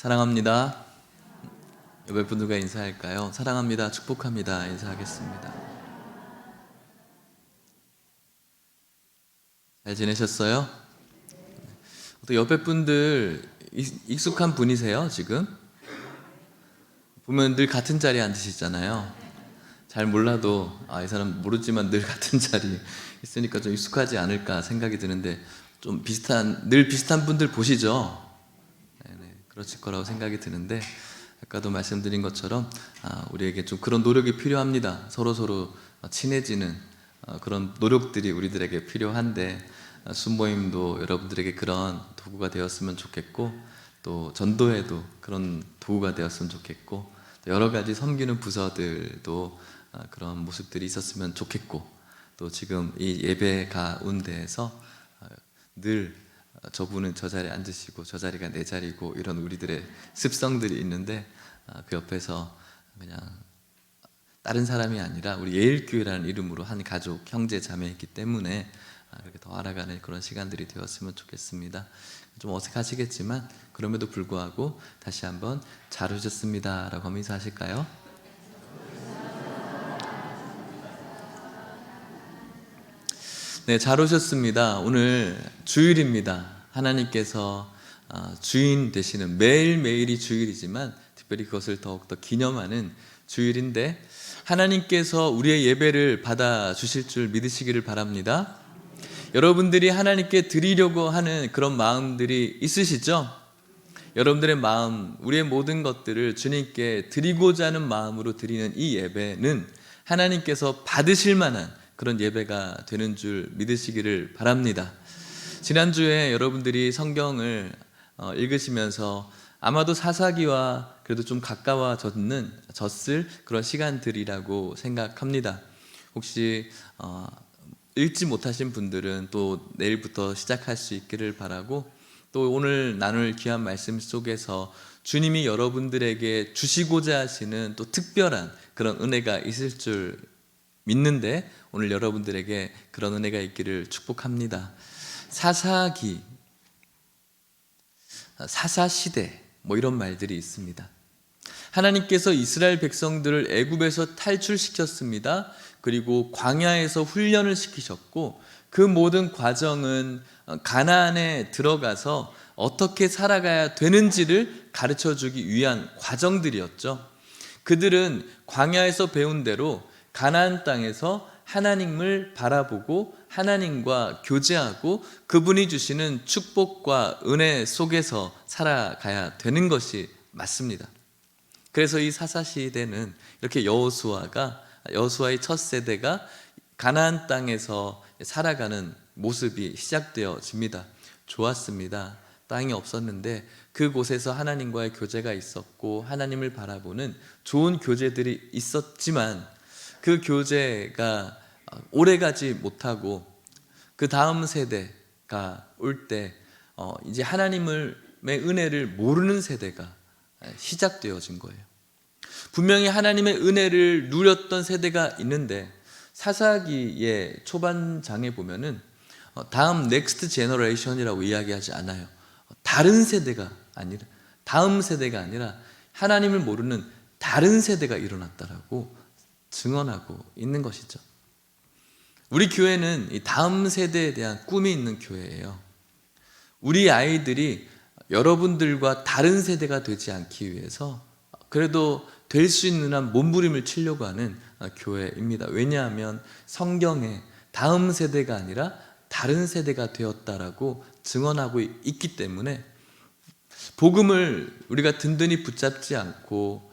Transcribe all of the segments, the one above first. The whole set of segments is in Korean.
사랑합니다. 몇 분들과 인사할까요? 사랑합니다. 축복합니다. 인사하겠습니다. 잘 지내셨어요? 또 옆에 분들 익숙한 분이세요? 지금? 보면 늘 같은 자리에 앉으시잖아요. 잘 몰라도 이 사람 모르지만 늘 같은 자리에 있으니까 좀 익숙하지 않을까 생각이 드는데 좀 늘 비슷한 분들 보시죠? 네네, 그러실 거라고 생각이 드는데 아까도 말씀드린 것처럼 우리에게 좀 그런 노력이 필요합니다. 서로 친해지는 그런 노력들이 우리들에게 필요한데 순모임도 여러분들에게 그런 도구가 되었으면 좋겠고 또 전도회도 그런 도구가 되었으면 좋겠고 또 여러 가지 섬기는 부서들도 그런 모습들이 있었으면 좋겠고 또 지금 이 예배 가운데에서 늘 저분은 저 자리에 앉으시고 저 자리가 내 자리고 이런 우리들의 습성들이 있는데 그 옆에서 그냥 다른 사람이 아니라 우리 예일교회라는 이름으로 한 가족, 형제, 자매이기 때문에 이렇게 더 알아가는 그런 시간들이 되었으면 좋겠습니다. 좀 어색하시겠지만 그럼에도 불구하고 다시 한번 잘 오셨습니다 라고 하면 인사하실까요? 네, 잘 오셨습니다. 오늘 주일입니다. 하나님께서 주인 되시는 매일매일이 주일이지만 특별히 그것을 더욱더 기념하는 주일인데 하나님께서 우리의 예배를 받아주실 줄 믿으시기를 바랍니다. 여러분들이 하나님께 드리려고 하는 그런 마음들이 있으시죠? 여러분들의 마음, 우리의 모든 것들을 주님께 드리고자 하는 마음으로 드리는 이 예배는 하나님께서 받으실 만한 그런 예배가 되는 줄 믿으시기를 바랍니다. 지난주에 여러분들이 성경을 읽으시면서 아마도 사사기와 그래도 좀 가까워졌을 그런 시간들이라고 생각합니다. 혹시 읽지 못하신 분들은 또 내일부터 시작할 수 있기를 바라고 또 오늘 나눌 귀한 말씀 속에서 주님이 여러분들에게 주시고자 하시는 또 특별한 그런 은혜가 있을 줄 믿는데 오늘 여러분들에게 그런 은혜가 있기를 축복합니다. 사사기, 사사시대 이런 말들이 있습니다. 하나님께서 이스라엘 백성들을 애굽에서 탈출시켰습니다. 그리고 광야에서 훈련을 시키셨고 그 모든 과정은 가나안에 들어가서 어떻게 살아가야 되는지를 가르쳐주기 위한 과정들이었죠. 그들은 광야에서 배운 대로 가나안 땅에서 하나님을 바라보고 하나님과 교제하고 그분이 주시는 축복과 은혜 속에서 살아가야 되는 것이 맞습니다. 그래서 이 사사시대는 이렇게 여호수아의 첫 세대가 가나안 땅에서 살아가는 모습이 시작되어집니다. 좋았습니다. 땅이 없었는데 그곳에서 하나님과의 교제가 있었고 하나님을 바라보는 좋은 교제들이 있었지만 그 교제가 오래가지 못하고 그 다음 세대가 올 때 이제 하나님의 은혜를 모르는 세대가 시작되어진 거예요. 분명히 하나님의 은혜를 누렸던 세대가 있는데 사사기의 초반장에 보면은 다음 넥스트 제너레이션이라고 이야기하지 않아요. 다른 세대가 아니라 다음 세대가 아니라 하나님을 모르는 다른 세대가 일어났다라고 증언하고 있는 것이죠. 우리 교회는 이 다음 세대에 대한 꿈이 있는 교회예요. 우리 아이들이 여러분들과 다른 세대가 되지 않기 위해서 그래도 될 수 있는 한 몸부림을 치려고 하는 교회입니다. 왜냐하면 성경에 다음 세대가 아니라 다른 세대가 되었다라고 증언하고 있기 때문에 복음을 우리가 든든히 붙잡지 않고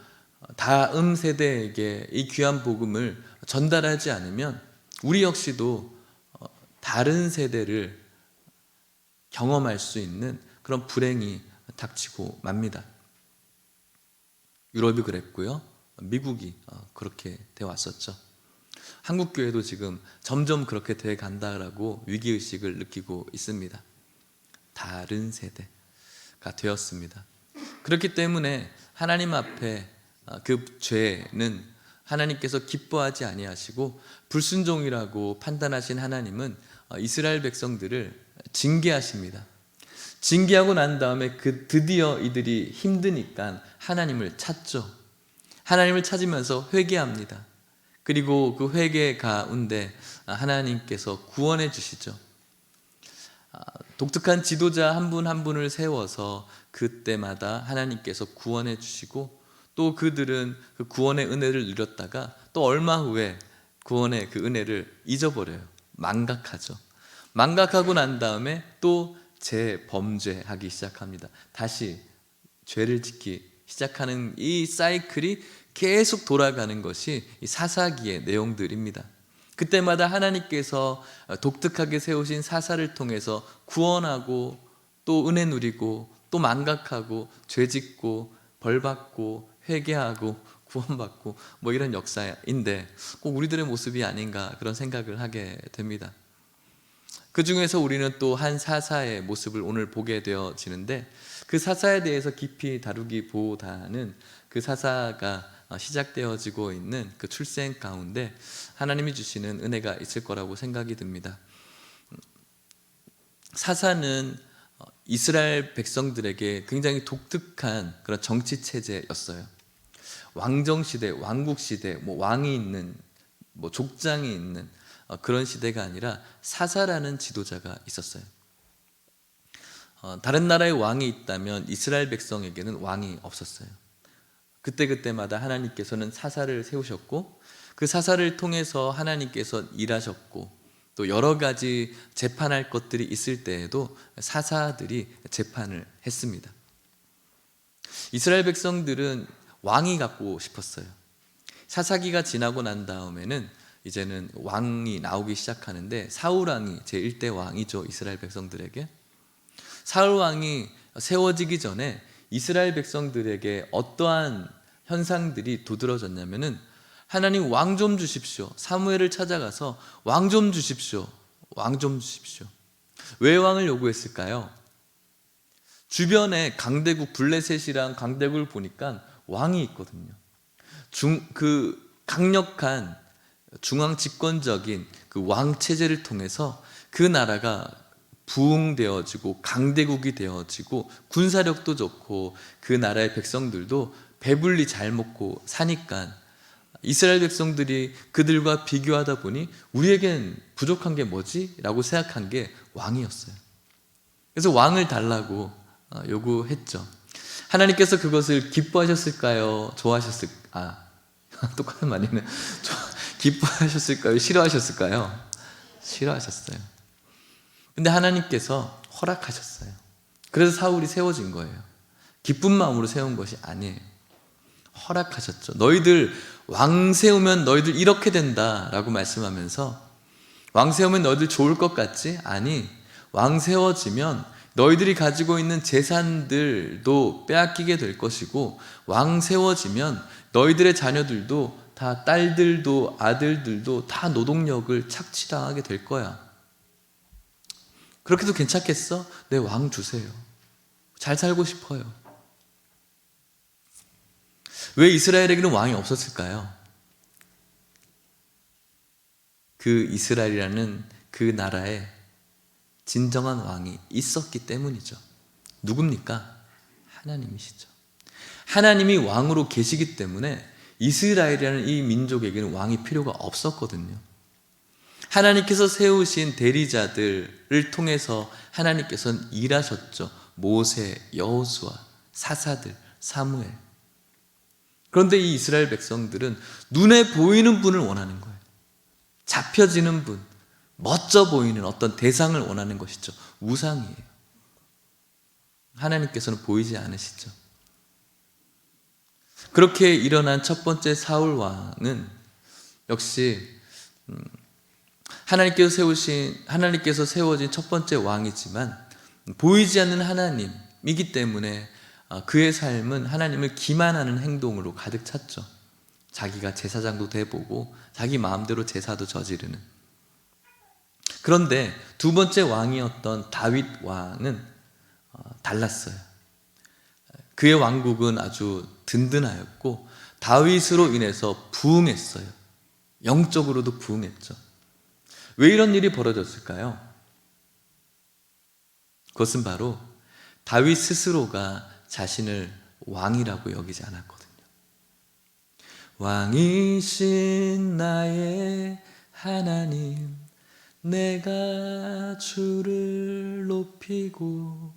다음 세대에게 이 귀한 복음을 전달하지 않으면 우리 역시도 다른 세대를 경험할 수 있는 그런 불행이 닥치고 맙니다. 유럽이 그랬고요. 미국이 그렇게 돼 왔었죠. 한국 교회도 지금 점점 그렇게 돼 간다라고 위기의식을 느끼고 있습니다. 다른 세대가 되었습니다. 그렇기 때문에 하나님 앞에 그 죄는 하나님께서 기뻐하지 아니하시고 불순종이라고 판단하신 하나님은 이스라엘 백성들을 징계하십니다. 징계하고 난 다음에 드디어 이들이 힘드니까 하나님을 찾죠. 하나님을 찾으면서 회개합니다. 그리고 그 회개 가운데 하나님께서 구원해 주시죠. 독특한 지도자 한 분 한 분을 세워서 그때마다 하나님께서 구원해 주시고, 또 그들은 그 구원의 은혜를 누렸다가 또 얼마 후에 구원의 그 은혜를 잊어버려요. 망각하죠. 망각하고 난 다음에 또 재범죄하기 시작합니다. 다시 죄를 짓기 시작하는 이 사이클이 계속 돌아가는 것이 이 사사기의 내용들입니다. 그때마다 하나님께서 독특하게 세우신 사사를 통해서 구원하고 또 은혜 누리고 또 망각하고 죄 짓고 벌 받고 회개하고 구원받고 뭐 이런 역사인데, 꼭 우리들의 모습이 아닌가 그런 생각을 하게 됩니다. 그 중에서 우리는 또 한 사사의 모습을 오늘 보게 되어지는데, 그 사사에 대해서 깊이 다루기보다는 그 사사가 시작되어지고 있는 그 출생 가운데 하나님이 주시는 은혜가 있을 거라고 생각이 듭니다. 사사는 이스라엘 백성들에게 굉장히 독특한 그런 정치 체제였어요. 왕정 시대, 왕국 시대, 왕이 있는, 족장이 있는 그런 시대가 아니라 사사라는 지도자가 있었어요. 다른 나라의 왕이 있다면 이스라엘 백성에게는 왕이 없었어요. 그때마다 하나님께서는 사사를 세우셨고, 그 사사를 통해서 하나님께서 일하셨고, 또 여러 가지 재판할 것들이 있을 때에도 사사들이 재판을 했습니다. 이스라엘 백성들은 왕이 갖고 싶었어요. 사사기가 지나고 난 다음에는 이제는 왕이 나오기 시작하는데, 사울 왕이 제1대 왕이죠. 이스라엘 백성들에게. 사울 왕이 세워지기 전에 이스라엘 백성들에게 어떠한 현상들이 두드러졌냐면은, 하나님 왕 좀 주십시오. 사무엘을 찾아가서 왕 좀 주십시오. 왕 좀 주십시오. 왜 왕을 요구했을까요? 주변에 강대국 블레셋이랑 강대국을 보니까 왕이 있거든요. 그 강력한 중앙 집권적인 그 왕 체제를 통해서 그 나라가 부흥되어지고 강대국이 되어지고 군사력도 좋고 그 나라의 백성들도 배불리 잘 먹고 사니까 이스라엘 백성들이 그들과 비교하다 보니 우리에겐 부족한 게 뭐지? 라고 생각한 게 왕이었어요. 그래서 왕을 달라고 요구했죠. 하나님께서 그것을 기뻐하셨을까요? 똑같은 말이네. 기뻐하셨을까요? 싫어하셨을까요? 싫어하셨어요. 근데 하나님께서 허락하셨어요. 그래서 사울이 세워진 거예요. 기쁜 마음으로 세운 것이 아니에요. 허락하셨죠. 너희들 왕 세우면 너희들 이렇게 된다 라고 말씀하면서, 왕 세우면 너희들 좋을 것 같지? 아니, 왕 세워지면 너희들이 가지고 있는 재산들도 빼앗기게 될 것이고, 왕 세워지면 너희들의 자녀들도 다, 딸들도 아들들도 다 노동력을 착취당하게 될 거야. 그렇게도 괜찮겠어? 네, 왕 주세요. 잘 살고 싶어요. 왜 이스라엘에게는 왕이 없었을까요? 그 이스라엘이라는 그 나라에 진정한 왕이 있었기 때문이죠. 누굽니까? 하나님이시죠. 하나님이 왕으로 계시기 때문에 이스라엘이라는 이 민족에게는 왕이 필요가 없었거든요. 하나님께서 세우신 대리자들을 통해서 하나님께서는 일하셨죠. 모세, 여호수아, 사사들, 사무엘. 그런데 이 이스라엘 백성들은 눈에 보이는 분을 원하는 거예요. 잡혀지는 분, 멋져 보이는 어떤 대상을 원하는 것이죠. 우상이에요. 하나님께서는 보이지 않으시죠. 그렇게 일어난 첫 번째 사울 왕은 역시 하나님께서 세워진 첫 번째 왕이지만 보이지 않는 하나님이기 때문에 그의 삶은 하나님을 기만하는 행동으로 가득 찼죠. 자기가 제사장도 돼보고 자기 마음대로 제사도 저지르는. 그런데 두 번째 왕이었던 다윗 왕은 달랐어요. 그의 왕국은 아주 든든하였고 다윗으로 인해서 부흥했어요. 영적으로도 부흥했죠. 왜 이런 일이 벌어졌을까요? 그것은 바로 다윗 스스로가 자신을 왕이라고 여기지 않았거든요. 왕이신 나의 하나님, 내가 주를 높이고.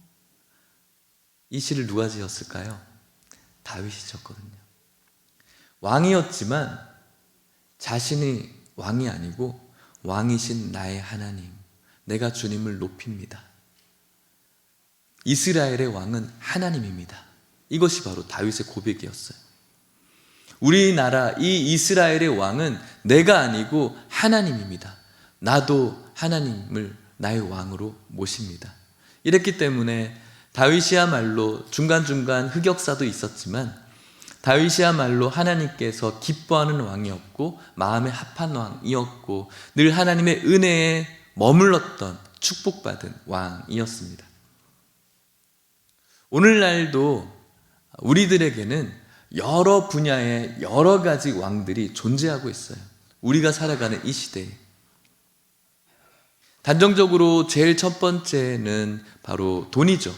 이 시를 누가 지었을까요? 다윗이 지었거든요. 왕이었지만 자신이 왕이 아니고 왕이신 나의 하나님, 내가 주님을 높입니다. 이스라엘의 왕은 하나님입니다. 이것이 바로 다윗의 고백이었어요. 우리나라 이 이스라엘의 왕은 내가 아니고 하나님입니다. 나도 하나님을 나의 왕으로 모십니다. 이랬기 때문에 다윗이야말로 중간중간 흑역사도 있었지만 다윗이야말로 하나님께서 기뻐하는 왕이었고 마음에 합한 왕이었고 늘 하나님의 은혜에 머물렀던 축복받은 왕이었습니다. 오늘날도 우리들에게는 여러 분야의 여러 가지 왕들이 존재하고 있어요. 우리가 살아가는 이 시대에. 단정적으로 제일 첫 번째는 바로 돈이죠.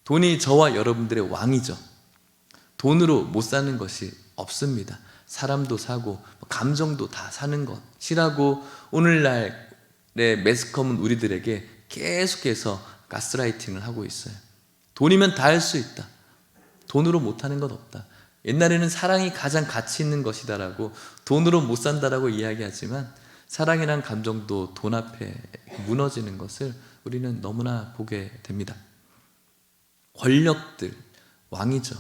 돈이 저와 여러분들의 왕이죠. 돈으로 못 사는 것이 없습니다. 사람도 사고 감정도 다 사는 것이라고 오늘날의 매스컴은 우리들에게 계속해서 가스라이팅을 하고 있어요. 돈이면 다 할 수 있다. 돈으로 못하는 건 없다. 옛날에는 사랑이 가장 가치 있는 것이다라고 돈으로 못 산다라고 이야기하지만 사랑이란 감정도 돈 앞에 무너지는 것을 우리는 너무나 보게 됩니다. 권력들, 왕이죠.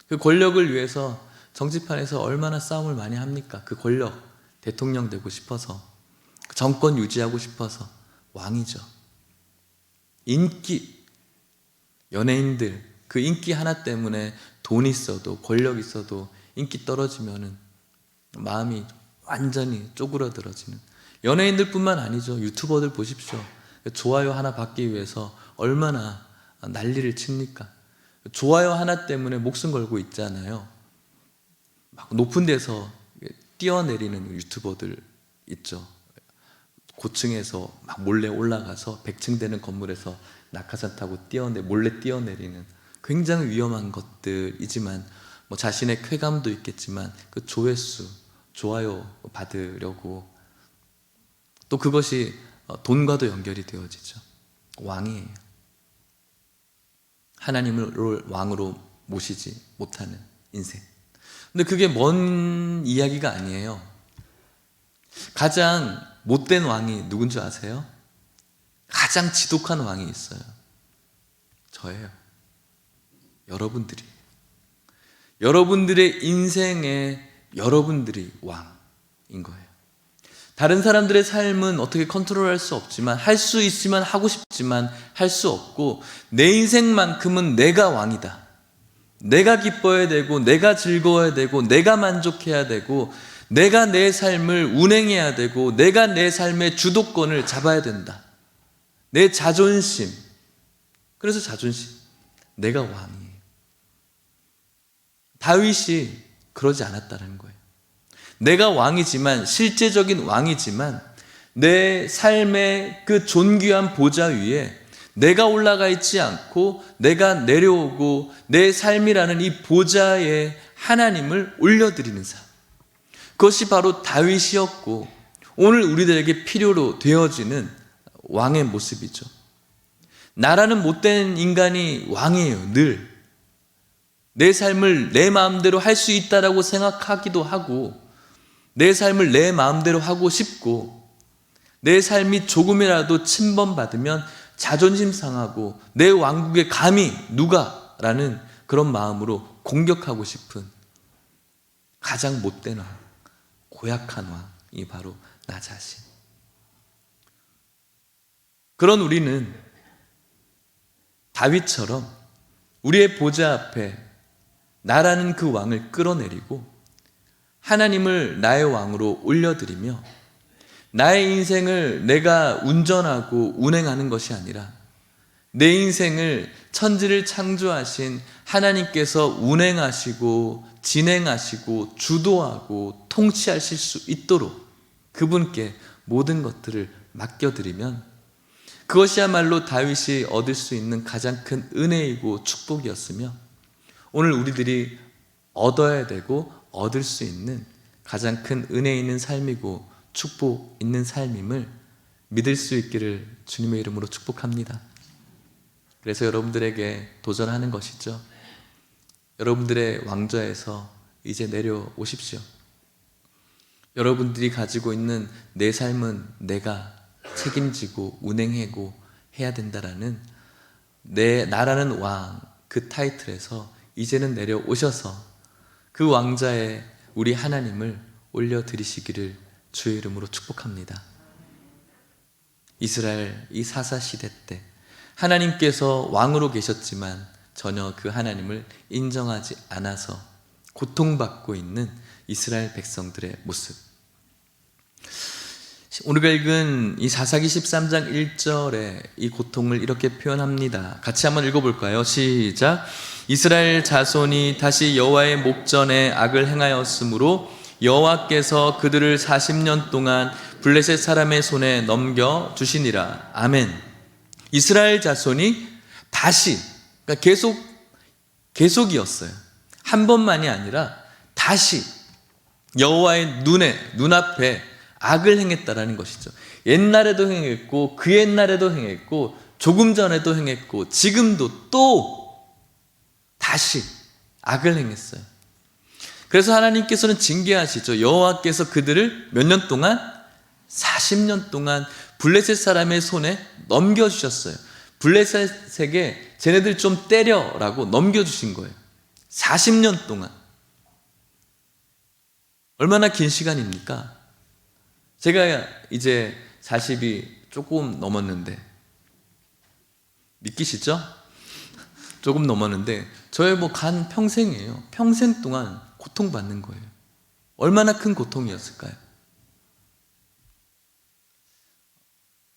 그 권력을 위해서 정치판에서 얼마나 싸움을 많이 합니까? 그 권력, 대통령 되고 싶어서, 정권 유지하고 싶어서 왕이죠. 인기, 연예인들, 그 인기 하나 때문에 돈 있어도 권력 있어도 인기 떨어지면은 마음이 완전히 쪼그라들어지는, 연예인들 뿐만 아니죠. 유튜버들 보십시오. 좋아요 하나 받기 위해서 얼마나 난리를 칩니까? 좋아요 하나 때문에 목숨 걸고 있잖아요. 막 높은 데서 뛰어내리는 유튜버들 있죠. 고층에서 막 몰래 올라가서 100층 되는 건물에서 낙하산 타고 몰래 뛰어내리는 굉장히 위험한 것들이지만 뭐 자신의 쾌감도 있겠지만 그 조회수, 좋아요 받으려고 또 그것이 돈과도 연결이 되어지죠. 왕이에요. 하나님을 왕으로 모시지 못하는 인생. 근데 그게 먼 이야기가 아니에요. 가장 못된 왕이 누군지 아세요? 가장 지독한 왕이 있어요. 저예요. 여러분들이. 여러분들의 인생에 여러분들이 왕인 거예요. 다른 사람들의 삶은 어떻게 컨트롤할 수 없지만, 할 수 있으면 하고 싶지만 할 수 없고, 내 인생만큼은 내가 왕이다. 내가 기뻐야 되고, 내가 즐거워야 되고, 내가 만족해야 되고, 내가 내 삶을 운행해야 되고, 내가 내 삶의 주도권을 잡아야 된다. 내 자존심. 그래서 자존심. 내가 왕이에요. 다윗이 그러지 않았다는 거예요. 내가 왕이지만, 실제적인 왕이지만 내 삶의 그 존귀한 보좌 위에 내가 올라가 있지 않고 내가 내려오고 내 삶이라는 이 보좌에 하나님을 올려드리는 삶. 그것이 바로 다윗이었고 오늘 우리들에게 필요로 되어지는 왕의 모습이죠. 나라는 못된 인간이 왕이에요. 늘 내 삶을 내 마음대로 할 수 있다라고 생각하기도 하고, 내 삶을 내 마음대로 하고 싶고, 내 삶이 조금이라도 침범받으면 자존심 상하고 내 왕국에 감히 누가? 라는 그런 마음으로 공격하고 싶은 가장 못된 왕, 고약한 왕이 바로 나 자신. 그런 우리는 다윗처럼 우리의 보좌 앞에 나라는 그 왕을 끌어내리고 하나님을 나의 왕으로 올려드리며 나의 인생을 내가 운전하고 운행하는 것이 아니라 내 인생을 천지를 창조하신 하나님께서 운행하시고 진행하시고 주도하고 통치하실 수 있도록 그분께 모든 것들을 맡겨드리면 그것이야말로 다윗이 얻을 수 있는 가장 큰 은혜이고 축복이었으며 오늘 우리들이 얻어야 되고 얻을 수 있는 가장 큰 은혜 있는 삶이고 축복 있는 삶임을 믿을 수 있기를 주님의 이름으로 축복합니다. 그래서 여러분들에게 도전하는 것이죠. 여러분들의 왕좌에서 이제 내려오십시오. 여러분들이 가지고 있는 내 삶은 내가 책임지고 운행하고 해야 된다라는 나라는 왕 그 타이틀에서 이제는 내려오셔서 그 왕좌에 우리 하나님을 올려드리시기를 주의 이름으로 축복합니다. 이스라엘 이 사사 시대 때 하나님께서 왕으로 계셨지만 전혀 그 하나님을 인정하지 않아서 고통받고 있는 이스라엘 백성들의 모습. 우리가 읽은 이 사사기 13장 1절에 이 고통을 이렇게 표현합니다. 같이 한번 읽어볼까요? 시작. 이스라엘 자손이 다시 여호와의 목전에 악을 행하였으므로 여호와께서 그들을 40년 동안 블레셋 사람의 손에 넘겨주시니라. 아멘. 이스라엘 자손이 다시, 그러니까 계속이었어요. 한 번만이 아니라 다시 여호와의 눈앞에 악을 행했다라는 것이죠. 옛날에도 행했고 그 옛날에도 행했고 조금 전에도 행했고 지금도 또 다시 악을 행했어요. 그래서 하나님께서는 징계하시죠. 여호와께서 그들을 몇 년 동안? 40년 동안 블레셋 사람의 손에 넘겨주셨어요. 블레셋에게 쟤네들 좀 때려라고 넘겨주신 거예요. 40년 동안. 얼마나 긴 시간입니까? 제가 이제 40이 조금 넘었는데 믿기시죠? 조금 넘었는데 저의 간 평생이에요. 평생 동안 고통받는 거예요. 얼마나 큰 고통이었을까요?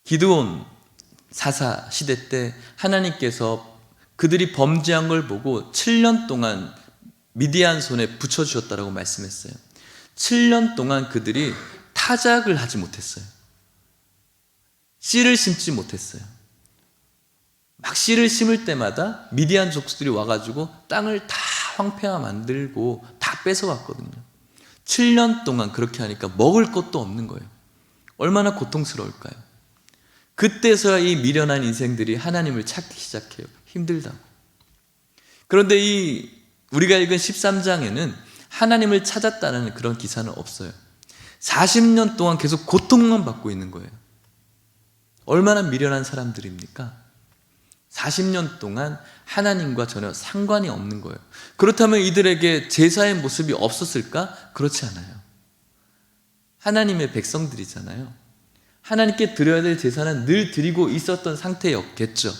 기드온 사사 시대 때 하나님께서 그들이 범죄한 걸 보고 7년 동안 미디안 손에 붙여주셨다라고 말씀했어요. 7년 동안 그들이 타작을 하지 못했어요. 씨를 심지 못했어요. 막 씨를 심을 때마다 미디안 족수들이 와가지고 땅을 다 황폐화 만들고 다 뺏어갔거든요. 7년 동안 그렇게 하니까 먹을 것도 없는 거예요. 얼마나 고통스러울까요? 그때서야 이 미련한 인생들이 하나님을 찾기 시작해요. 힘들다고. 그런데 우리가 읽은 13장에는 하나님을 찾았다는 그런 기사는 없어요. 40년 동안 계속 고통만 받고 있는 거예요. 얼마나 미련한 사람들입니까? 40년 동안 하나님과 전혀 상관이 없는 거예요. 그렇다면 이들에게 제사의 모습이 없었을까? 그렇지 않아요. 하나님의 백성들이잖아요. 하나님께 드려야 될 제사는 늘 드리고 있었던 상태였겠죠.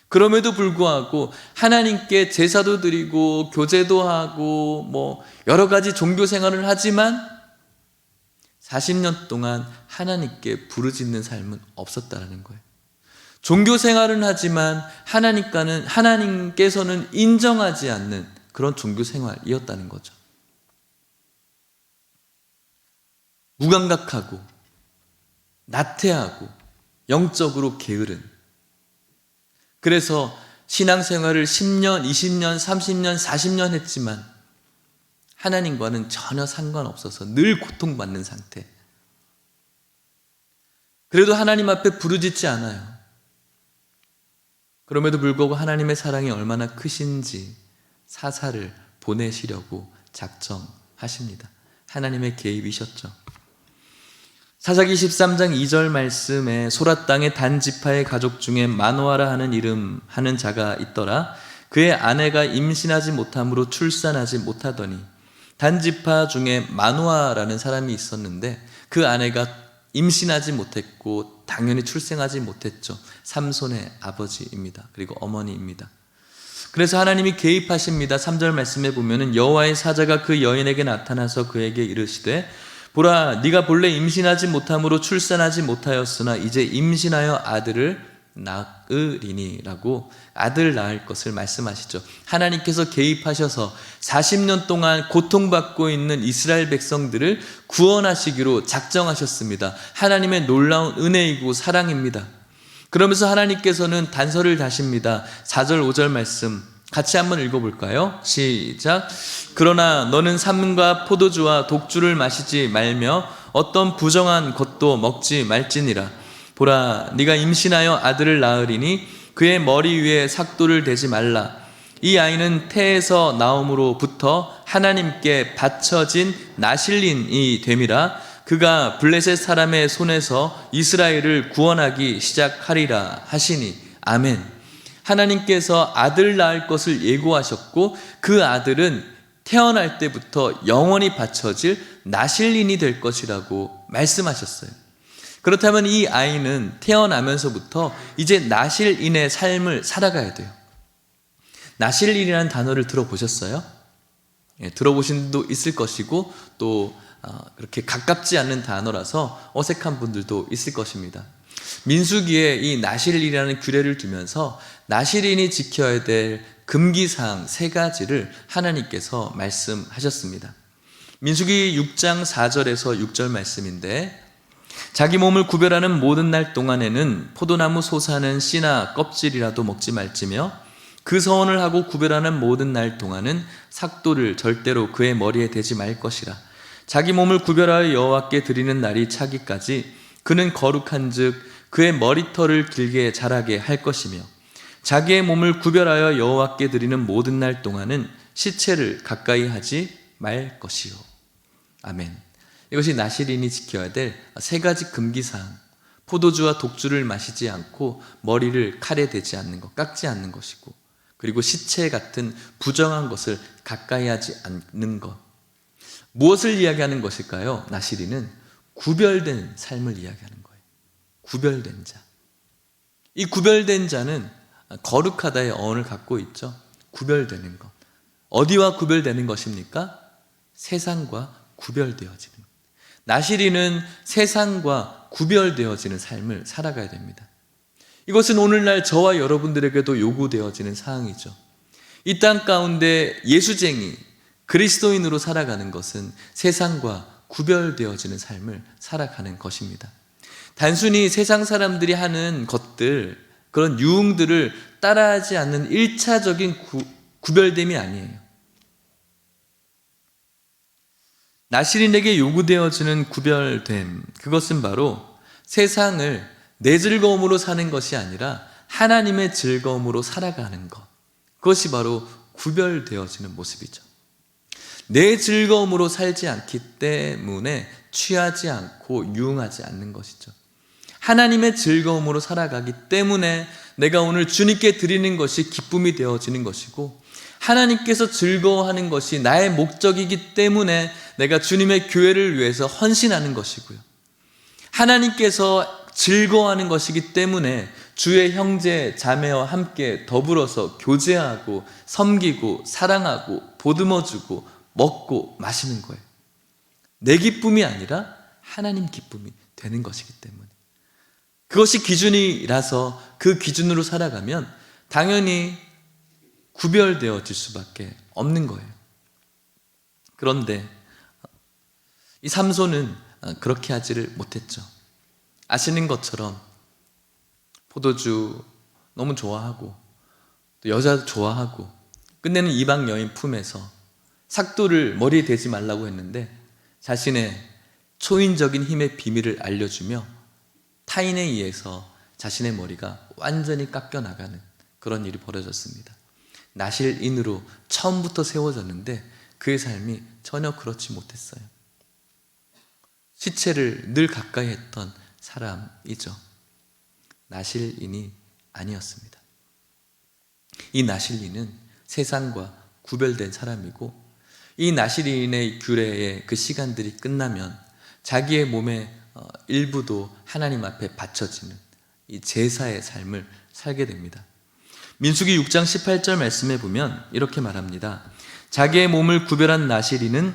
그럼에도 불구하고 하나님께 제사도 드리고 교제도 하고 여러 가지 종교 생활을 하지만 40년 동안 하나님께 부르짖는 삶은 없었다는 거예요. 종교 생활은 하지만 하나님께서는 인정하지 않는 그런 종교 생활이었다는 거죠. 무감각하고 나태하고 영적으로 게으른. 그래서 신앙생활을 10년, 20년, 30년, 40년 했지만 하나님과는 전혀 상관없어서 늘 고통받는 상태. 그래도 하나님 앞에 부르짖지 않아요. 그럼에도 불구하고 하나님의 사랑이 얼마나 크신지 사사를 보내시려고 작정하십니다. 하나님의 개입이셨죠. 사사기 13장 2절 말씀에 소라 땅의 단 지파의 가족 중에 마노아라 하는 자가 있더라. 그의 아내가 임신하지 못함으로 출산하지 못하더니 단 지파 중에 마노아라는 사람이 있었는데 그 아내가 임신하지 못했고 당연히 출생하지 못했죠. 삼손의 아버지입니다. 그리고 어머니입니다. 그래서 하나님이 개입하십니다. 3절 말씀에 보면은 여호와의 사자가 그 여인에게 나타나서 그에게 이르시되 보라, 네가 본래 임신하지 못함으로 출산하지 못하였으나 이제 임신하여 아들을 낳으리니라고 아들 낳을 것을 말씀하시죠. 하나님께서 개입하셔서 40년 동안 고통받고 있는 이스라엘 백성들을 구원하시기로 작정하셨습니다. 하나님의 놀라운 은혜이고 사랑입니다. 그러면서 하나님께서는 단서를 다십니다. 4절 5절 말씀 같이 한번 읽어볼까요? 시작. 그러나 너는 삼과 포도주와 독주를 마시지 말며 어떤 부정한 것도 먹지 말지니라. 보라, 네가 임신하여 아들을 낳으리니 그의 머리 위에 삭도를 대지 말라. 이 아이는 태에서 나옴으로부터 하나님께 바쳐진 나실린이 됨이라. 그가 블레셋 사람의 손에서 이스라엘을 구원하기 시작하리라 하시니. 아멘. 하나님께서 아들 낳을 것을 예고하셨고 그 아들은 태어날 때부터 영원히 바쳐질 나실린이 될 것이라고 말씀하셨어요. 그렇다면 이 아이는 태어나면서부터 이제 나실인의 삶을 살아가야 돼요. 나실인이라는 단어를 들어보셨어요? 예, 들어보신 분도 있을 것이고 또 그렇게 가깝지 않는 단어라서 어색한 분들도 있을 것입니다. 민수기에 이 나실인이라는 규례를 두면서 나실인이 지켜야 될 금기사항 3가지를 하나님께서 말씀하셨습니다. 민수기 6장 4절에서 6절 말씀인데, 자기 몸을 구별하는 모든 날 동안에는 포도나무 솟아는 씨나 껍질이라도 먹지 말지며 그 서원을 하고 구별하는 모든 날 동안은 삭도를 절대로 그의 머리에 대지 말 것이라. 자기 몸을 구별하여 여호와께 드리는 날이 차기까지 그는 거룩한즉 그의 머리털을 길게 자라게 할 것이며 자기의 몸을 구별하여 여호와께 드리는 모든 날 동안은 시체를 가까이 하지 말 것이요. 아멘. 이것이 나실인이 지켜야 될 3가지 금기사항. 포도주와 독주를 마시지 않고 머리를 칼에 대지 않는 것, 깎지 않는 것이고, 그리고 시체 같은 부정한 것을 가까이 하지 않는 것. 무엇을 이야기하는 것일까요? 나실인은 구별된 삶을 이야기하는 거예요. 구별된 자. 이 구별된 자는 거룩하다의 어원을 갖고 있죠. 구별되는 것. 어디와 구별되는 것입니까? 세상과 구별되어지는 것. 나실인은 세상과 구별되어지는 삶을 살아가야 됩니다. 이것은 오늘날 저와 여러분들에게도 요구되어지는 사항이죠. 이 땅 가운데 예수쟁이, 그리스도인으로 살아가는 것은 세상과 구별되어지는 삶을 살아가는 것입니다. 단순히 세상 사람들이 하는 것들, 그런 유흥들을 따라하지 않는 1차적인 구별됨이 아니에요. 나실인에게 요구되어지는 구별됨, 그것은 바로 세상을 내 즐거움으로 사는 것이 아니라 하나님의 즐거움으로 살아가는 것. 그것이 바로 구별되어지는 모습이죠. 내 즐거움으로 살지 않기 때문에 취하지 않고 유흥하지 않는 것이죠. 하나님의 즐거움으로 살아가기 때문에 내가 오늘 주님께 드리는 것이 기쁨이 되어지는 것이고, 하나님께서 즐거워하는 것이 나의 목적이기 때문에 내가 주님의 교회를 위해서 헌신하는 것이고요. 하나님께서 즐거워하는 것이기 때문에 주의 형제 자매와 함께 더불어서 교제하고 섬기고 사랑하고 보듬어주고 먹고 마시는 거예요. 내 기쁨이 아니라 하나님 기쁨이 되는 것이기 때문에. 그것이 기준이라서 그 기준으로 살아가면 당연히 구별되어질 수밖에 없는 거예요. 그런데 이 삼손은 그렇게 하지를 못했죠. 아시는 것처럼 포도주 너무 좋아하고 또 여자 좋아하고 끝내는 이방 여인 품에서 삭도를 머리에 대지 말라고 했는데 자신의 초인적인 힘의 비밀을 알려주며 타인에 의해서 자신의 머리가 완전히 깎여나가는 그런 일이 벌어졌습니다. 나실인으로 처음부터 세워졌는데 그의 삶이 전혀 그렇지 못했어요. 시체를 늘 가까이 했던 사람이죠. 나실인이 아니었습니다. 이 나실인은 세상과 구별된 사람이고, 이 나실인의 규례의 그 시간들이 끝나면 자기의 몸의 일부도 하나님 앞에 바쳐지는 이 제사의 삶을 살게 됩니다. 민수기 6장 18절 말씀에 보면 이렇게 말합니다. 자기의 몸을 구별한 나실인은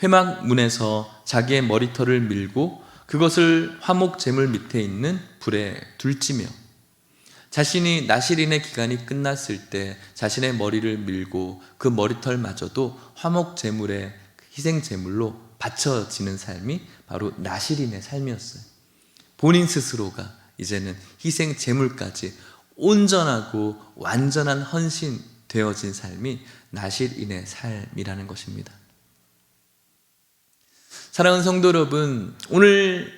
회막문에서 자기의 머리털을 밀고 그것을 화목 제물 밑에 있는 불에 둘지며, 자신이 나실인의 기간이 끝났을 때 자신의 머리를 밀고 그 머리털마저도 화목 제물의 희생 제물로 바쳐지는 삶이 바로 나실인의 삶이었어요. 본인 스스로가 이제는 희생 제물까지 온전하고 완전한 헌신 되어진 삶이 나실인의 삶이라는 것입니다. 사랑하는 성도 여러분, 오늘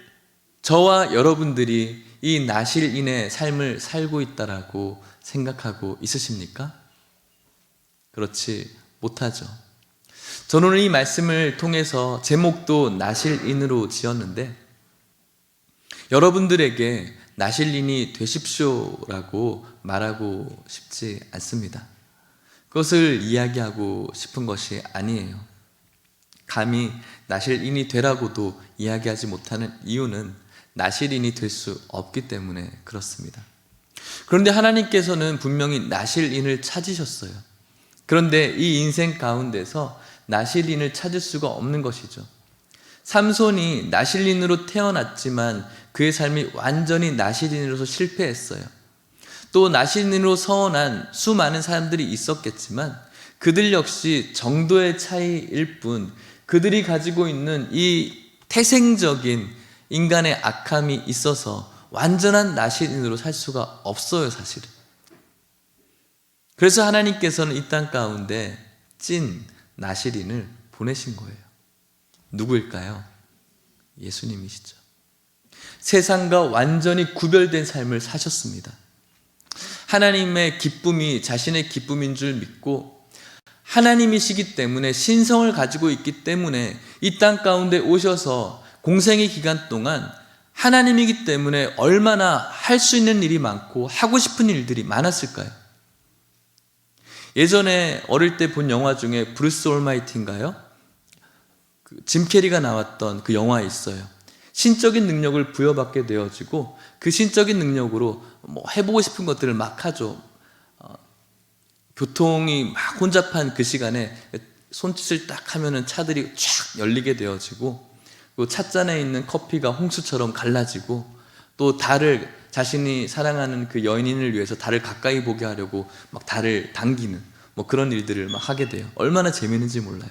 저와 여러분들이 이 나실인의 삶을 살고 있다라고 생각하고 있으십니까? 그렇지 못하죠. 저는 오늘 이 말씀을 통해서 제목도 나실인으로 지었는데, 여러분들에게 나실인이 되십시오라고 말하고 싶지 않습니다. 그것을 이야기하고 싶은 것이 아니에요. 감히 나실인이 되라고도 이야기하지 못하는 이유는 나실인이 될 수 없기 때문에 그렇습니다. 그런데 하나님께서는 분명히 나실인을 찾으셨어요. 그런데 이 인생 가운데서 나실인을 찾을 수가 없는 것이죠. 삼손이 나실인으로 태어났지만 그의 삶이 완전히 나실인으로서 실패했어요. 또 나실인으로 서원한 수많은 사람들이 있었겠지만 그들 역시 정도의 차이일 뿐, 그들이 가지고 있는 이 태생적인 인간의 악함이 있어서 완전한 나실인으로 살 수가 없어요, 사실은. 그래서 하나님께서는 이 땅 가운데 찐 나실인을 보내신 거예요. 누구일까요? 예수님이시죠. 세상과 완전히 구별된 삶을 사셨습니다. 하나님의 기쁨이 자신의 기쁨인 줄 믿고, 하나님이시기 때문에 신성을 가지고 있기 때문에 이 땅 가운데 오셔서 공생의 기간 동안 하나님이기 때문에 얼마나 할 수 있는 일이 많고 하고 싶은 일들이 많았을까요? 예전에 어릴 때 본 영화 중에 브루스 올마이티인가요? 짐 캐리가 나왔던 그 영화에 있어요. 신적인 능력을 부여받게 되어지고 그 신적인 능력으로 해보고 싶은 것들을 막 하죠. 교통이 막 혼잡한 그 시간에 손짓을 딱 하면은 차들이 쫙 열리게 되어지고, 그 찻잔에 있는 커피가 홍수처럼 갈라지고, 또 달을, 자신이 사랑하는 그 여인을 위해서 달을 가까이 보게 하려고 막 달을 당기는 그런 일들을 막 하게 돼요. 얼마나 재미있는지 몰라요.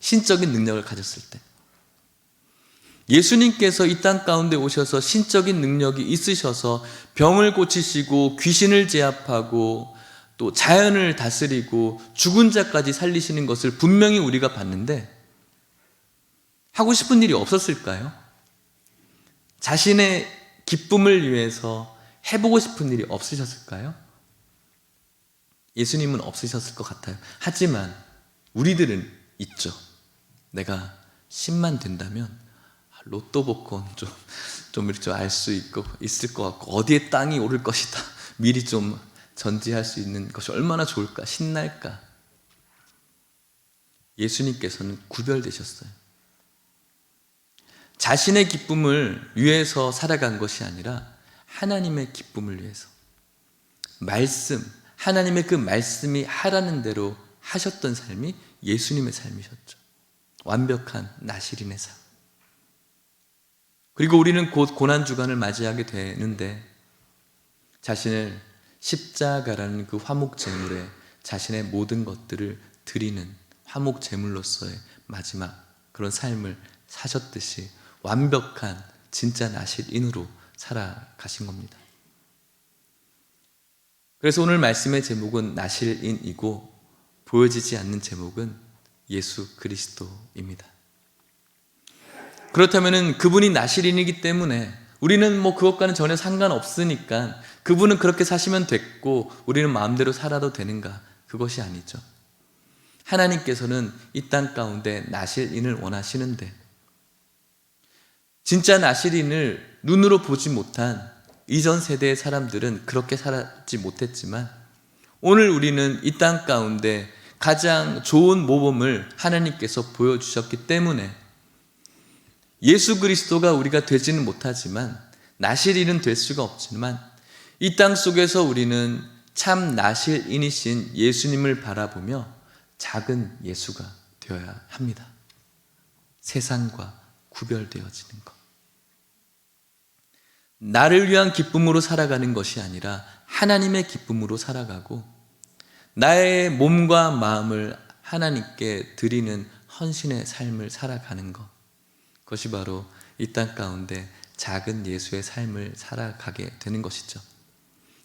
신적인 능력을 가졌을 때. 예수님께서 이 땅 가운데 오셔서 신적인 능력이 있으셔서 병을 고치시고 귀신을 제압하고 또 자연을 다스리고 죽은 자까지 살리시는 것을 분명히 우리가 봤는데, 하고 싶은 일이 없었을까요? 자신의 기쁨을 위해서 해보고 싶은 일이 없으셨을까요? 예수님은 없으셨을 것 같아요. 하지만 우리들은 있죠. 내가 10만 된다면 로또 복권 좀 이렇게 알 수 있을 것 같고, 어디에 땅이 오를 것이다, 미리 좀 전지할 수 있는 것이 얼마나 좋을까, 신날까. 예수님께서는 구별되셨어요. 자신의 기쁨을 위해서 살아간 것이 아니라 하나님의 기쁨을 위해서, 하나님의 그 말씀이 하라는 대로 하셨던 삶이 예수님의 삶이셨죠. 완벽한 나실인의 삶. 그리고 우리는 곧 고난주간을 맞이하게 되는데, 자신을 십자가라는 그 화목제물에 자신의 모든 것들을 드리는 화목제물로서의 마지막 그런 삶을 사셨듯이 완벽한 진짜 나실인으로 살아가신 겁니다. 그래서 오늘 말씀의 제목은 나실인이고, 보여지지 않는 제목은 예수 그리스도입니다. 그렇다면 그분이 나실인이기 때문에 우리는 그것과는 전혀 상관없으니까 그분은 그렇게 사시면 됐고 우리는 마음대로 살아도 되는가? 그것이 아니죠. 하나님께서는 이 땅 가운데 나실인을 원하시는데, 진짜 나실인을 눈으로 보지 못한 이전 세대의 사람들은 그렇게 살지 못했지만, 오늘 우리는 이 땅 가운데 가장 좋은 모범을 하나님께서 보여주셨기 때문에 예수 그리스도가 우리가 되지는 못하지만, 나실인은 될 수가 없지만, 이 땅 속에서 우리는 참 나실인이신 예수님을 바라보며 작은 예수가 되어야 합니다. 세상과 구별되어지는 것. 나를 위한 기쁨으로 살아가는 것이 아니라 하나님의 기쁨으로 살아가고, 나의 몸과 마음을 하나님께 드리는 헌신의 삶을 살아가는 것. 그것이 바로 이 땅 가운데 작은 예수의 삶을 살아가게 되는 것이죠.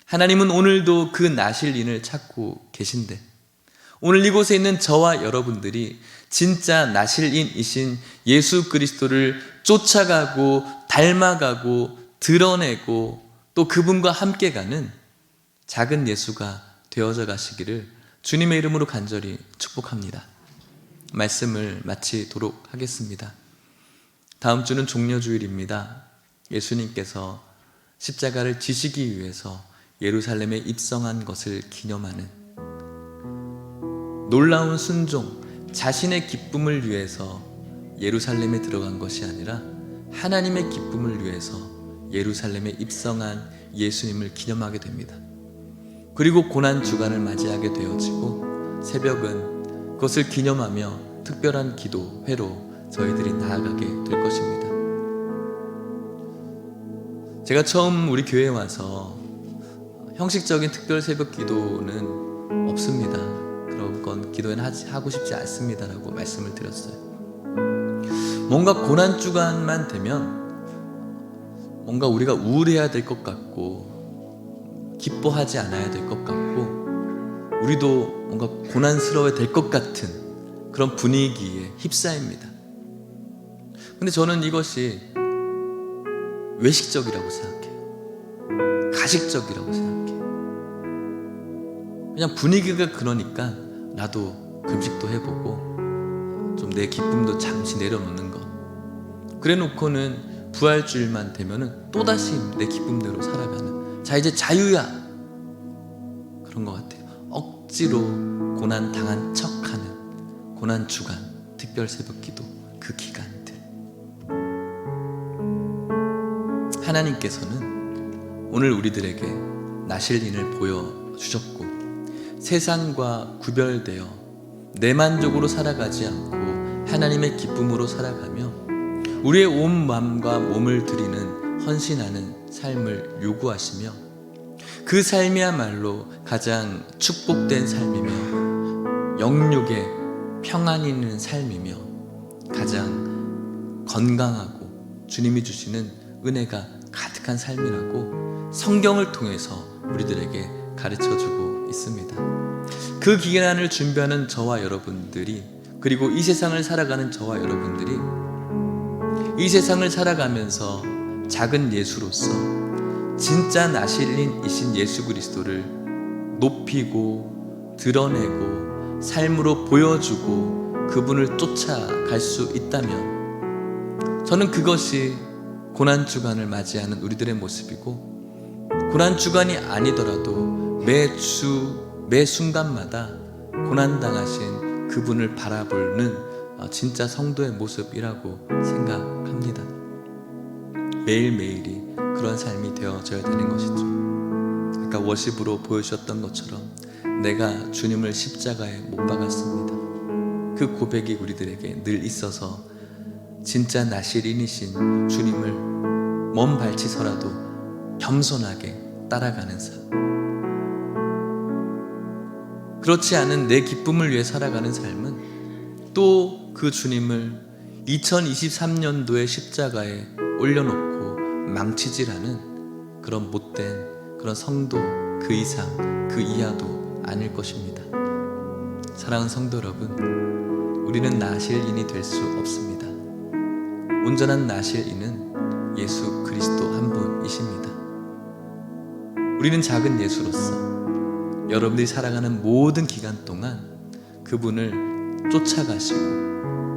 하나님은 오늘도 그 나실인을 찾고 계신데, 오늘 이곳에 있는 저와 여러분들이 진짜 나실인이신 예수 그리스도를 쫓아가고 닮아가고 드러내고 또 그분과 함께 가는 작은 예수가 되어져 가시기를 주님의 이름으로 간절히 축복합니다. 말씀을 마치도록 하겠습니다. 다음 주는 종려주일입니다. 예수님께서 십자가를 지시기 위해서 예루살렘에 입성한 것을 기념하는 놀라운 순종, 자신의 기쁨을 위해서 예루살렘에 들어간 것이 아니라 하나님의 기쁨을 위해서 예루살렘에 입성한 예수님을 기념하게 됩니다. 그리고 고난주간을 맞이하게 되어지고 새벽은 그것을 기념하며 특별한 기도회로 저희들이 나아가게 될 것입니다. 제가 처음 우리 교회에 와서 형식적인 특별 새벽 기도는 없습니다. 그런 건 기도회는 하고 싶지 않습니다라고 말씀을 드렸어요. 뭔가 고난주간만 되면 뭔가 우리가 우울해야 될 것 같고 기뻐하지 않아야 될 것 같고 우리도 뭔가 고난스러워야 될 것 같은 그런 분위기에 휩싸입니다. 근데 저는 이것이 외식적이라고 생각해요. 가식적이라고 생각해요. 그냥 분위기가 그러니까 나도 금식도 해보고 좀 내 기쁨도 잠시 내려놓는 것. 그래 놓고는 부활주일만 되면은 또다시 내 기쁨대로 살아가는, 자 이제 자유야, 그런 것 같아요. 억지로 고난 당한 척하는 고난주간, 특별 새벽기도, 그 기간들. 하나님께서는 오늘 우리들에게 나실인을 보여주셨고 세상과 구별되어 내만족으로 살아가지 않고 하나님의 기쁨으로 살아가며 우리의 온 마음과 몸을 드리는 헌신하는 삶을 요구하시며 그 삶이야말로 가장 축복된 삶이며 영육에 평안이 있는 삶이며 가장 건강하고 주님이 주시는 은혜가 가득한 삶이라고 성경을 통해서 우리들에게 가르쳐주고 있습니다. 그 기간을 준비하는 저와 여러분들이, 그리고 이 세상을 살아가는 저와 여러분들이 이 세상을 살아가면서 작은 예수로서 진짜 나실인이신 예수 그리스도를 높이고 드러내고 삶으로 보여주고 그분을 쫓아갈 수 있다면 저는 그것이 고난주간을 맞이하는 우리들의 모습이고, 고난주간이 아니더라도 매주 매 순간마다 고난당하신 그분을 바라보는 진짜 성도의 모습이라고 생각합니다. 매일매일이 그런 삶이 되어져야 되는 것이죠. 아까 워십으로 보여주셨던 것처럼 내가 주님을 십자가에 못 박았습니다. 그 고백이 우리들에게 늘 있어서 진짜 나실인이신 주님을 먼 발치서라도 겸손하게 따라가는 삶, 그렇지 않은 내 기쁨을 위해 살아가는 삶은 또 그 주님을 2023년도의 십자가에 올려놓고 망치질하는 그런 못된 그런 성도 그 이상 그 이하도 아닐 것입니다. 사랑하는 성도 여러분, 우리는 나실인이 될 수 없습니다. 온전한 나실인은 예수 그리스도 한 분이십니다. 우리는 작은 예수로서 여러분들이 살아가는 모든 기간 동안 그분을 쫓아가시고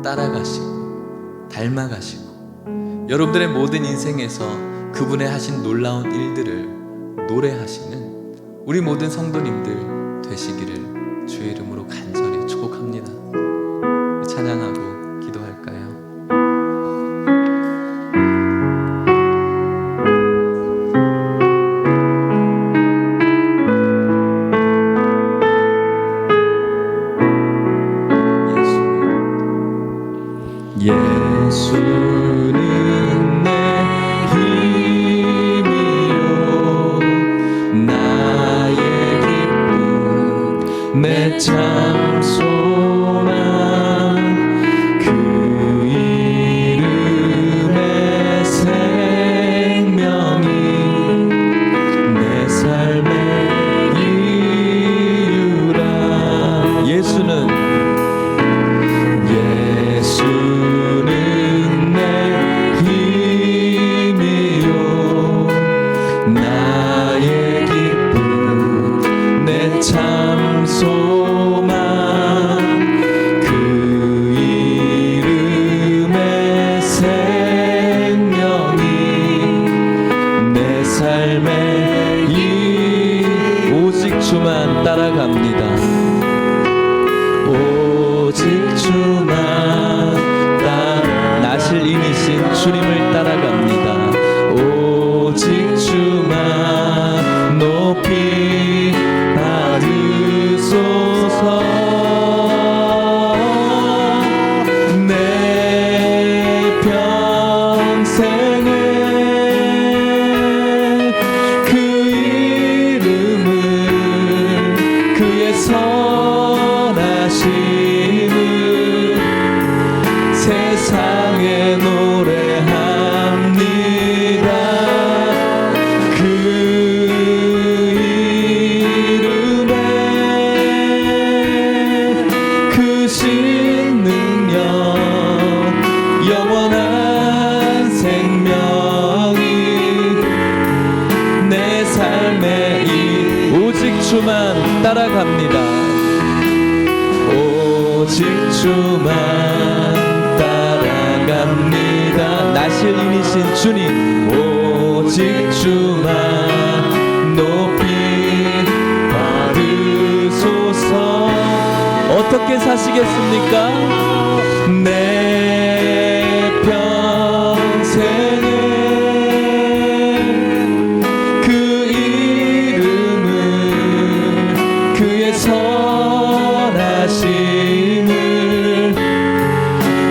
따라가시고 닮아가시고 여러분들의 모든 인생에서 그분의 하신 놀라운 일들을 노래하시는 우리 모든 성도님들 되시기를 주의 이름으로 간절히 축복합니다. 찬양하고 기도할까요? 예수는 내 힘이요 나의 기쁨 내 참 소망 그 이름에 주만 따라갑니다. 오직 주만 따라갑니다. 나실인이신 주님, 오직 주만 높이 받으소서. 어떻게 사시겠습니까? 내 평생을 그 이름을, 그의 선하심을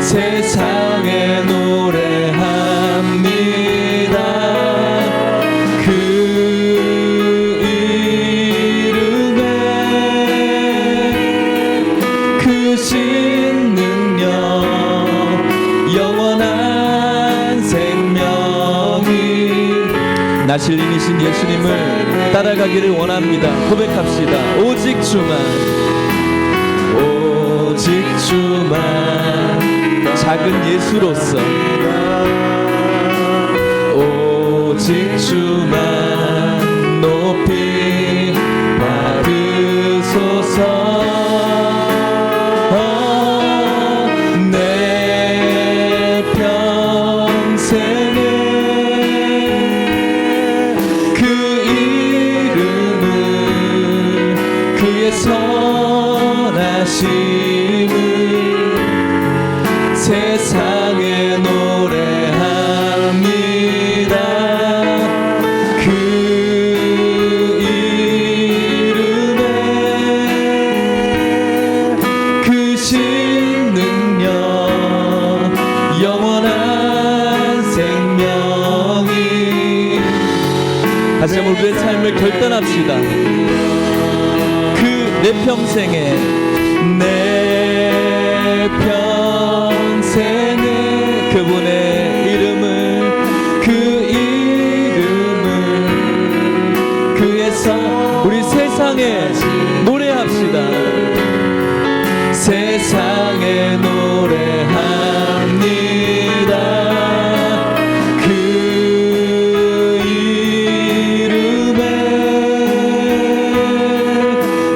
세상에 노래합니다. 그 이름에 크신 능력, 영원한 생명이. 나실인이신 예수님을 따라가기를 원합니다. 고백합시다. 오직 주만, 오직 주만, 작은 예수로서 오직 주만 높이 받으소서. 내 평생을 그 이름을, 그의 선하심을 세상에 노래합니다. 그 이름에 크신 능력, 영원한 생명이. 다시 한번 우리의 삶을 결단합시다. 그 내 평생에, 내 평생에 그분의 이름을, 그 이름을, 그의 선, 우리 세상에 노래합시다. 세상에 노래합니다. 그 이름에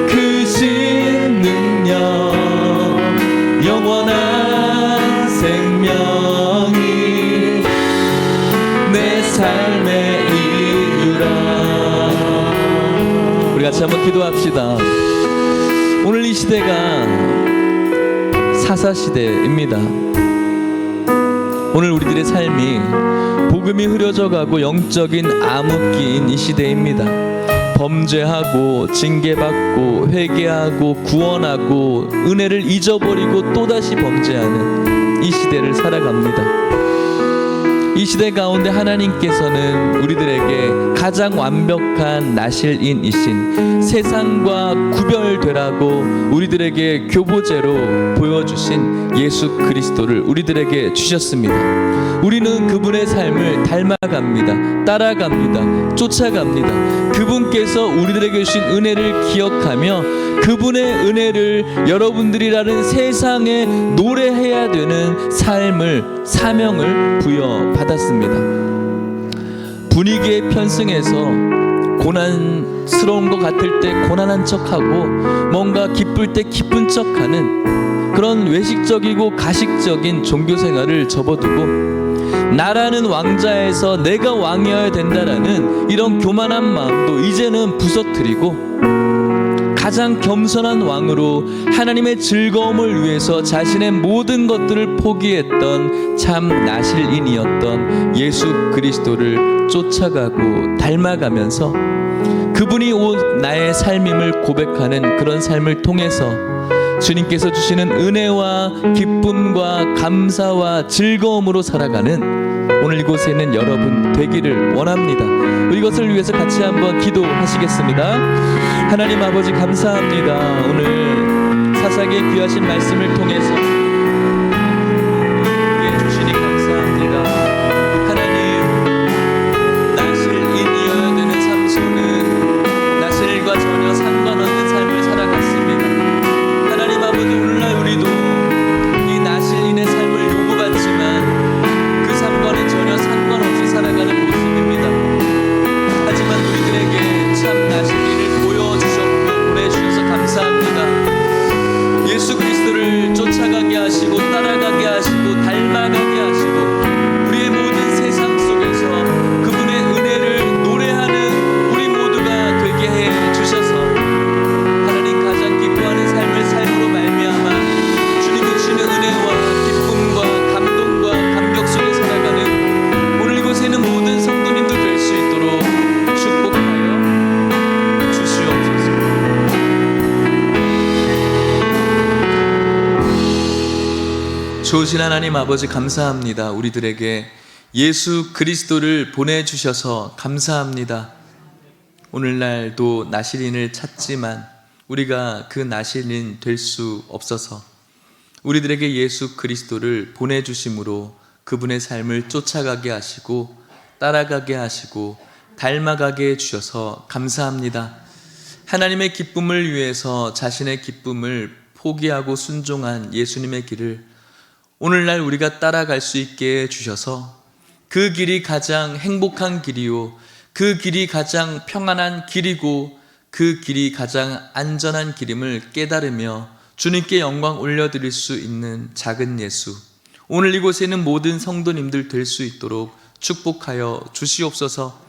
크신 능력, 영원한 생명이 내 삶의 이유라. 우리 같이 한번 기도합시다. 오늘 이 시대가 사사시대입니다. 오늘 우리들의 삶이 복음이 흐려져가고 영적인 암흑기인 이 시대입니다. 범죄하고 징계받고 회개하고 구원하고 은혜를 잊어버리고 또다시 범죄하는 이 시대를 살아갑니다. 이 시대 가운데 하나님께서는 우리들에게 가장 완벽한 나실인이신, 세상과 구별되라고 우리들에게 교보제로 보여주신 예수 그리스도를 우리들에게 주셨습니다. 우리는 그분의 삶을 닮아갑니다. 따라갑니다. 쫓아갑니다. 그분께서 우리들에게 주신 은혜를 기억하며 그분의 은혜를 여러분들이라는 세상에 노래해야 되는 삶을, 사명을 부여받았습니다. 분위기에 편승해서 고난스러운 것 같을 때 고난한 척하고 뭔가 기쁠 때 기쁜 척하는 그런 외식적이고 가식적인 종교생활을 접어두고 나라는 왕자에서 내가 왕이어야 된다라는 이런 교만한 마음도 이제는 부서뜨리고 가장 겸손한 왕으로 하나님의 즐거움을 위해서 자신의 모든 것들을 포기했던 참 나실인이었던 예수 그리스도를 쫓아가고 닮아가면서 그분이 온 나의 삶임을 고백하는 그런 삶을 통해서 주님께서 주시는 은혜와 기쁨과 감사와 즐거움으로 살아가는 오늘 이곳에 있는 여러분 되기를 원합니다. 우리 이것을 위해서 같이 한번 기도하시겠습니다. 하나님 아버지 감사합니다. 오늘 사사기에 귀하신 말씀을 통해서 우리에게 주시니 감사합니다. 하나님, 나실인이어야 되는 삼손은 나실과 전혀 상관없는 삶을 살아갔습니다. 하나님 아버지, 오늘날 우리도 이 나실인의 삶을 요구받지만 그 삶과는 전혀 상관없이 살아가는 모습입니다. 하지만 우리들에게 참 나실인을 보여주셨고 좋으신 하나님 아버지 감사합니다. 우리들에게 예수 그리스도를 보내주셔서 감사합니다. 오늘날도 나실인을 찾지만 우리가 그 나실인 될 수 없어서 우리들에게 예수 그리스도를 보내주심으로 그분의 삶을 쫓아가게 하시고 따라가게 하시고 닮아가게 해주셔서 감사합니다. 하나님의 기쁨을 위해서 자신의 기쁨을 포기하고 순종한 예수님의 길을 오늘날 우리가 따라갈 수 있게 해주셔서 그 길이 가장 행복한 길이요, 그 길이 가장 평안한 길이고 그 길이 가장 안전한 길임을 깨달으며 주님께 영광 올려드릴 수 있는 작은 예수, 오늘 이곳에 있는 모든 성도님들 될 수 있도록 축복하여 주시옵소서.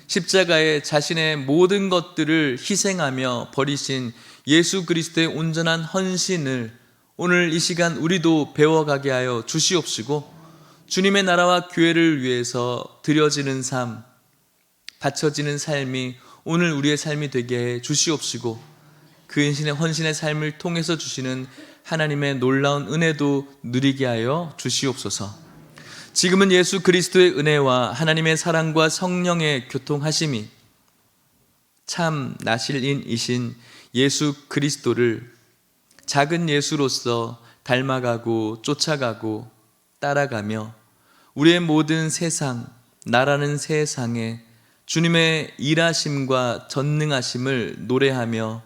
십자가에 자신의 모든 것들을 희생하며 버리신 예수 그리스도의 온전한 헌신을 오늘 이 시간 우리도 배워가게 하여 주시옵시고, 주님의 나라와 교회를 위해서 드려지는 삶, 바쳐지는 삶이 오늘 우리의 삶이 되게 해 주시옵시고, 그 인신의 헌신의 삶을 통해서 주시는 하나님의 놀라운 은혜도 누리게 하여 주시옵소서. 지금은 예수 그리스도의 은혜와 하나님의 사랑과 성령의 교통하심이 참 나실인이신 예수 그리스도를 작은 예수로서 닮아가고 쫓아가고 따라가며 우리의 모든 세상, 나라는 세상에 주님의 일하심과 전능하심을 노래하며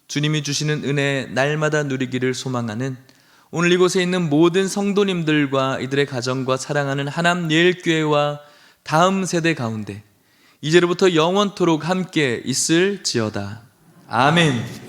주님이 주시는 은혜 날마다 누리기를 소망하는 오늘 이곳에 있는 모든 성도님들과 이들의 가정과 사랑하는 하남 예일교회와 다음 세대 가운데 이제로부터 영원토록 함께 있을지어다. 아멘.